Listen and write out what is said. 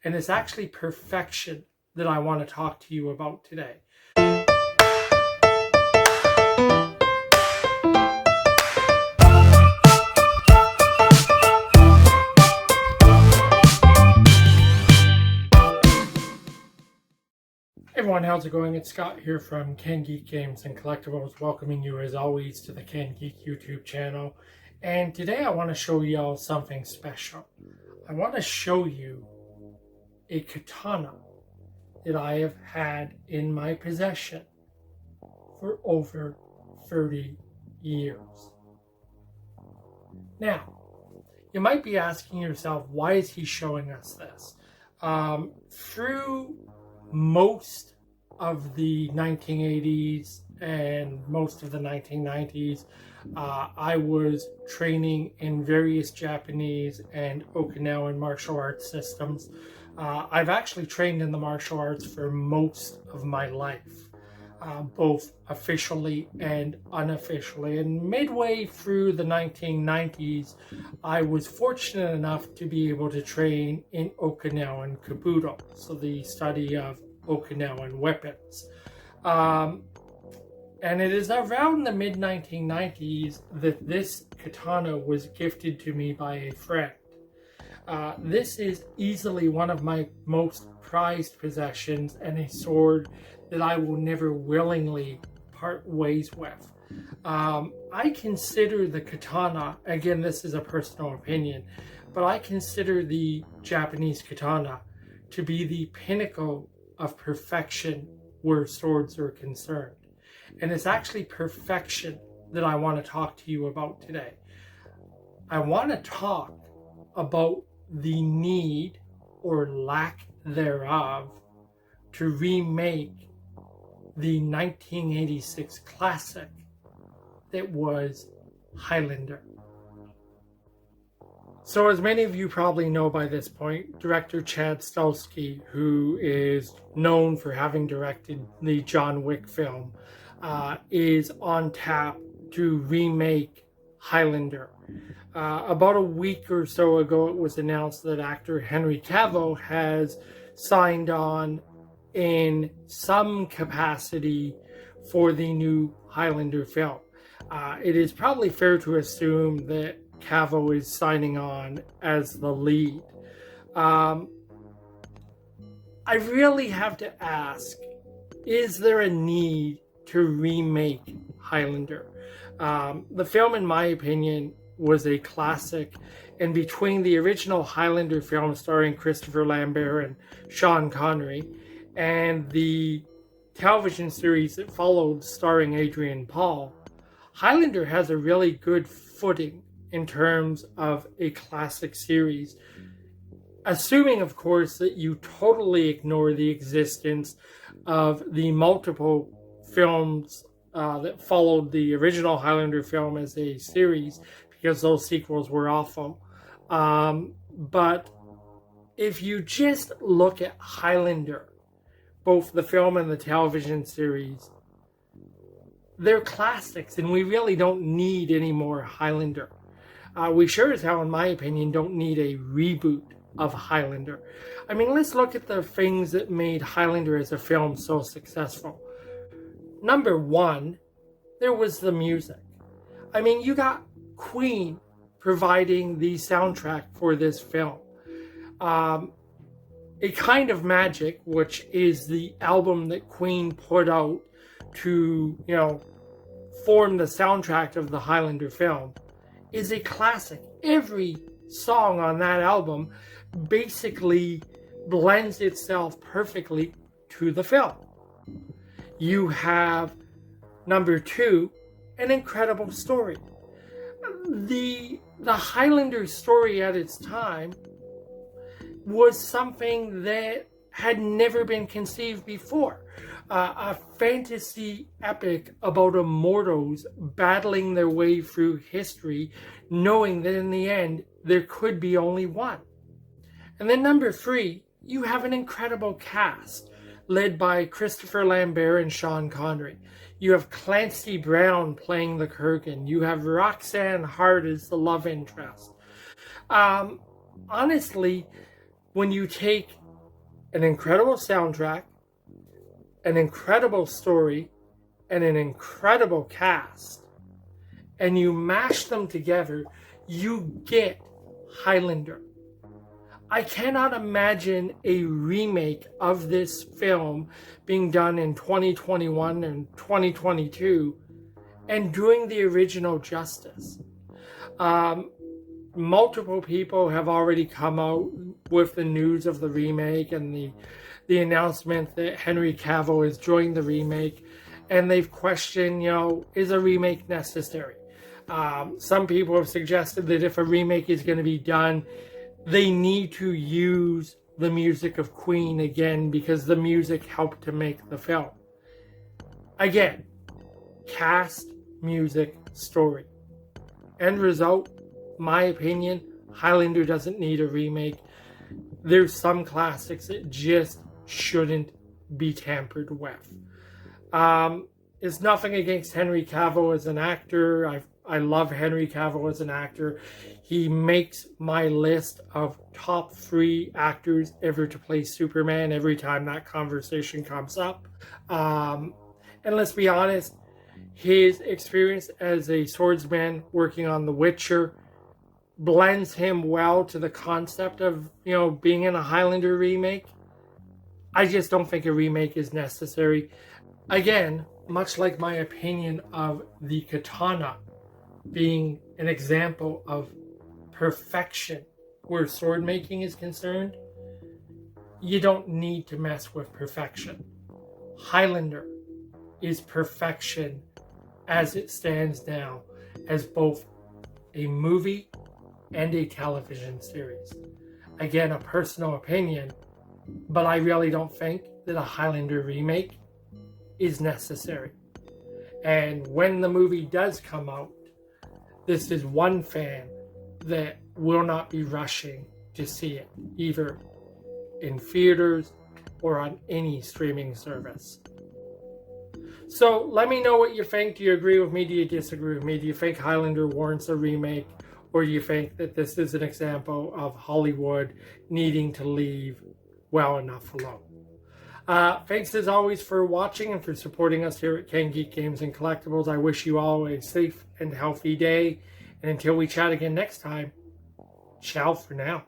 and it's actually perfection that I want to talk to you about today. Hey everyone, how's it going? It's Scott here from Ken Geek Games and Collectibles, welcoming you as always to the Ken Geek YouTube channel. And today I want to show y'all something special. I want to show you a katana that I have had in my possession for over 30 years. Now, you might be asking yourself, why is he showing us this? Through most of the 1980s and most of the 1990s, I was training in various Japanese and Okinawan martial arts systems. I've actually trained in the martial arts for most of my life, both officially and unofficially. And midway through the 1990s, I was fortunate enough to be able to train in Okinawan Kabuto, so the study of Okinawan weapons. And it is around the mid-1990s that this katana was gifted to me by a friend. This is easily one of my most prized possessions and a sword that I will never willingly part ways with. I consider the katana, again this is a personal opinion, but I consider the Japanese katana to be the pinnacle of perfection where swords are concerned. And it's actually perfection that I want to talk to you about today. I want to talk about the need or lack thereof to remake the 1986 classic that was Highlander. So as many of you probably know by this point, director Chad Stahelski, who is known for having directed the John Wick film, is on tap to remake Highlander. About a week or so ago, it was announced that actor Henry Cavill has signed on in some capacity for the new Highlander film. It is probably fair to assume that Cavill is signing on as the lead. I really have to ask, is there a need to remake Highlander? The film, in my opinion, was a classic, and between the original Highlander film starring Christopher Lambert and Sean Connery and the television series that followed starring Adrian Paul, Highlander has a really good footing in terms of a classic series, assuming of course that you totally ignore the existence of the multiple films that followed the original Highlander film as a series, because those sequels were awful. But if you just look at Highlander, both the film and the television series, they're classics, and we really don't need any more Highlander. We sure as hell, in my opinion, don't need a reboot of Highlander. I mean, let's look at the things that made Highlander as a film so successful. Number one, there was the music. I mean, you got Queen providing the soundtrack for this film. A Kind of Magic, which is the album that Queen put out to, form the soundtrack of the Highlander film, is a classic. Every song on that album basically blends itself perfectly to the film. You have, number two, an incredible story. The Highlander story at its time was something that had never been conceived before. A fantasy epic about immortals battling their way through history, knowing that in the end, there could be only one. And then number three, you have an incredible cast led by Christopher Lambert and Sean Connery. You have Clancy Brown playing the Kurgan. You have Roxanne Hart as the love interest. Honestly, when you take an incredible soundtrack, an incredible story, and an incredible cast, and you mash them together, you get Highlander. I cannot imagine a remake of this film being done in 2021 and 2022 and doing the original justice. Multiple people have already come out with the news of the remake and the announcement that Henry Cavill has joined the remake, and they've questioned, is a remake necessary? Some people have suggested that if a remake is going to be done, they need to use the music of Queen again because the music helped to make the film. Again, cast, music, story. End result, my opinion, Highlander doesn't need a remake. There's some classics that just shouldn't be tampered with. It's nothing against Henry Cavill as an actor. I love Henry Cavill as an actor. He makes my list of top 3 actors ever to play Superman every time that conversation comes up. And let's be honest, his experience as a swordsman working on The Witcher blends him well to the concept of, being in a Highlander remake. I just don't think a remake is necessary. Again, much like my opinion of the katana being an example of perfection where sword making is concerned, you don't need to mess with perfection. Highlander is perfection as it stands now as both a movie and a television series. Again, a personal opinion, but I really don't think that a Highlander remake is necessary. And when the movie does come out, this is one fan that will not be rushing to see it, either in theaters or on any streaming service. So let me know what you think. Do you agree with me? Do you disagree with me? Do you think Highlander warrants a remake? Or do you think that this is an example of Hollywood needing to leave well enough alone? Thanks as always for watching and for supporting us here at Can Geek Games and Collectibles. I wish you all a safe and healthy day. And until we chat again next time, ciao for now.